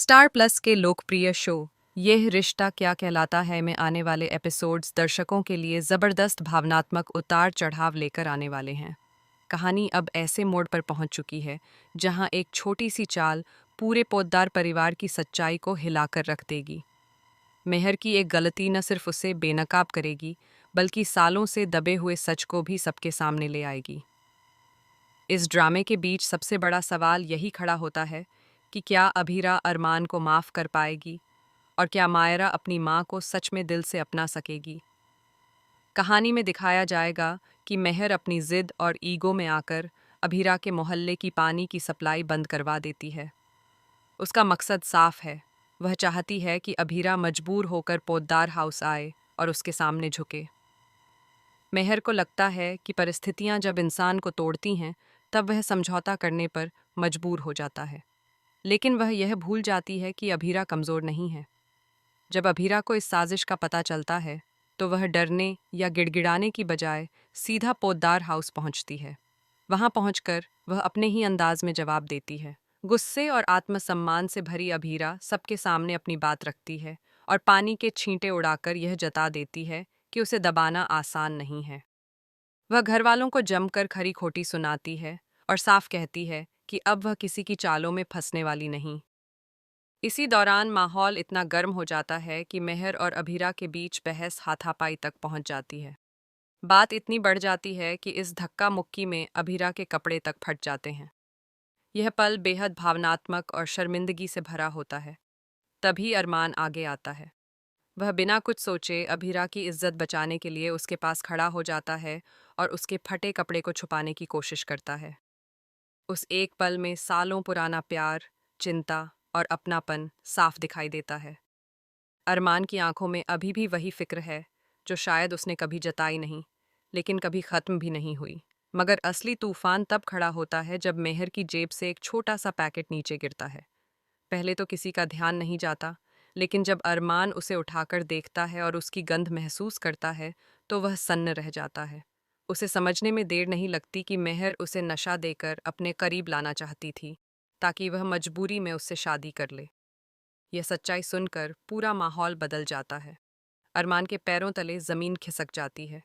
Star plus के लोकप्रिय show यह रिश्ता क्या कहलाता है में आने वाले एपिसोड्स दर्शकों के लिए ज़बरदस्त भावनात्मक उतार चढ़ाव लेकर आने वाले हैं। कहानी अब ऐसे मोड़ पर पहुंच चुकी है जहां एक छोटी सी चाल पूरे पोद्दार परिवार की सच्चाई को हिलाकर रख देगी। मेहर की एक गलती न सिर्फ उसे बेनकाब करेगी, बल्कि सालों से दबे हुए सच को भी सबके सामने ले आएगी। इस ड्रामे के बीच सबसे बड़ा सवाल यही खड़ा होता है कि क्या अभीरा अरमान को माफ़ कर पाएगी और क्या मायरा अपनी माँ को सच में दिल से अपना सकेगी। कहानी में दिखाया जाएगा कि मेहर अपनी ज़िद और ईगो में आकर अभीरा के मोहल्ले की पानी की सप्लाई बंद करवा देती है। उसका मकसद साफ है, वह चाहती है कि अभीरा मजबूर होकर पोद्दार हाउस आए और उसके सामने झुके। मेहर को लगता है कि परिस्थितियां जब इंसान को तोड़ती हैं तब वह समझौता करने पर मजबूर हो जाता है, लेकिन वह यह भूल जाती है कि अभीरा कमज़ोर नहीं है। जब अभीरा को इस साजिश का पता चलता है तो वह डरने या गिड़गिड़ाने की बजाय सीधा पोद्दार हाउस पहुंचती है। वहां पहुंचकर वह अपने ही अंदाज में जवाब देती है। गुस्से और आत्मसम्मान से भरी अभीरा सबके सामने अपनी बात रखती है और पानी के छींटे उड़ाकर यह जता देती है कि उसे दबाना आसान नहीं है। वह घरवालों को जमकर खरी खोटी सुनाती है और साफ कहती है कि अब वह किसी की चालों में फंसने वाली नहीं। इसी दौरान माहौल इतना गर्म हो जाता है कि मेहर और अभीरा के बीच बहस हाथापाई तक पहुंच जाती है। बात इतनी बढ़ जाती है कि इस धक्का मुक्की में अभीरा के कपड़े तक फट जाते हैं। यह पल बेहद भावनात्मक और शर्मिंदगी से भरा होता है। तभी अरमान आगे आता है। वह बिना कुछ सोचे अभीरा की इज्जत बचाने के लिए उसके पास खड़ा हो जाता है और उसके फटे कपड़े को छुपाने की कोशिश करता है। उस एक पल में सालों पुराना प्यार, चिंता और अपनापन साफ दिखाई देता है। अरमान की आंखों में अभी भी वही फिक्र है जो शायद उसने कभी जताई नहीं, लेकिन कभी ख़त्म भी नहीं हुई। मगर असली तूफान तब खड़ा होता है जब मेहर की जेब से एक छोटा सा पैकेट नीचे गिरता है। पहले तो किसी का ध्यान नहीं जाता, लेकिन जब अरमान उसे उठाकर देखता है और उसकी गंध महसूस करता है तो वह सन्न रह जाता है। उसे समझने में देर नहीं लगती कि मेहर उसे नशा देकर अपने करीब लाना चाहती थी, ताकि वह मजबूरी में उससे शादी कर ले। यह सच्चाई सुनकर पूरा माहौल बदल जाता है। अरमान के पैरों तले ज़मीन खिसक जाती है।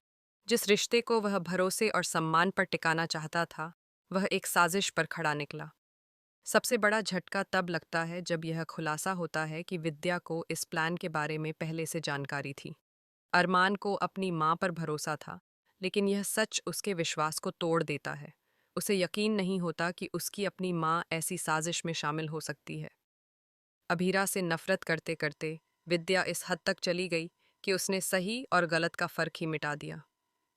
जिस रिश्ते को वह भरोसे और सम्मान पर टिकाना चाहता था, वह एक साजिश पर खड़ा निकला। सबसे बड़ा झटका तब लगता है जब यह खुलासा होता है कि विद्या को इस प्लान के बारे में पहले से जानकारी थी। अरमान को अपनी माँ पर भरोसा था, लेकिन यह सच उसके विश्वास को तोड़ देता है। उसे यकीन नहीं होता कि उसकी अपनी माँ ऐसी साजिश में शामिल हो सकती है। अभीरा से नफरत करते करते विद्या इस हद तक चली गई कि उसने सही और गलत का फ़र्क ही मिटा दिया।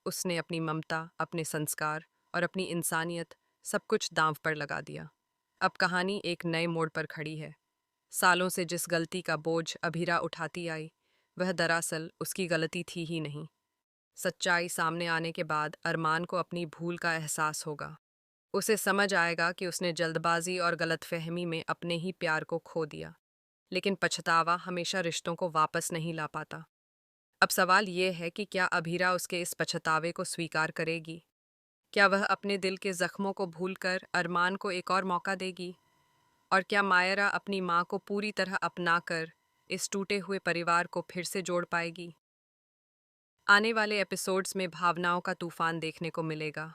उसने अपनी ममता, अपने संस्कार और अपनी इंसानियत सब कुछ दांव पर लगा दिया। अब कहानी एक नए मोड़ पर खड़ी है। सालों से जिस गलती का बोझ अभीरा उठाती आई, वह दरअसल उसकी गलती थी ही नहीं। सच्चाई सामने आने के बाद अरमान को अपनी भूल का एहसास होगा। उसे समझ आएगा कि उसने जल्दबाजी और गलतफहमी में अपने ही प्यार को खो दिया। लेकिन पछतावा हमेशा रिश्तों को वापस नहीं ला पाता। अब सवाल ये है कि क्या अभीरा उसके इस पछतावे को स्वीकार करेगी? क्या वह अपने दिल के जख्मों को भूलकर अरमान को एक और मौका देगी? और क्या मायरा अपनी माँ को पूरी तरह अपनाकर इस टूटे हुए परिवार को फिर से जोड़ पाएगी? आने वाले एपिसोड्स में भावनाओं का तूफान देखने को मिलेगा।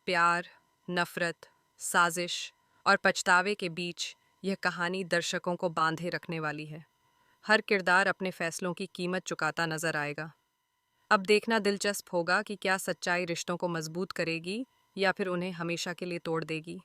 प्यार, नफरत, साजिश और पछतावे के बीच यह कहानी दर्शकों को बांधे रखने वाली है। हर किरदार अपने फैसलों की कीमत चुकाता नजर आएगा। अब देखना दिलचस्प होगा कि क्या सच्चाई रिश्तों को मजबूत करेगी या फिर उन्हें हमेशा के लिए तोड़ देगी।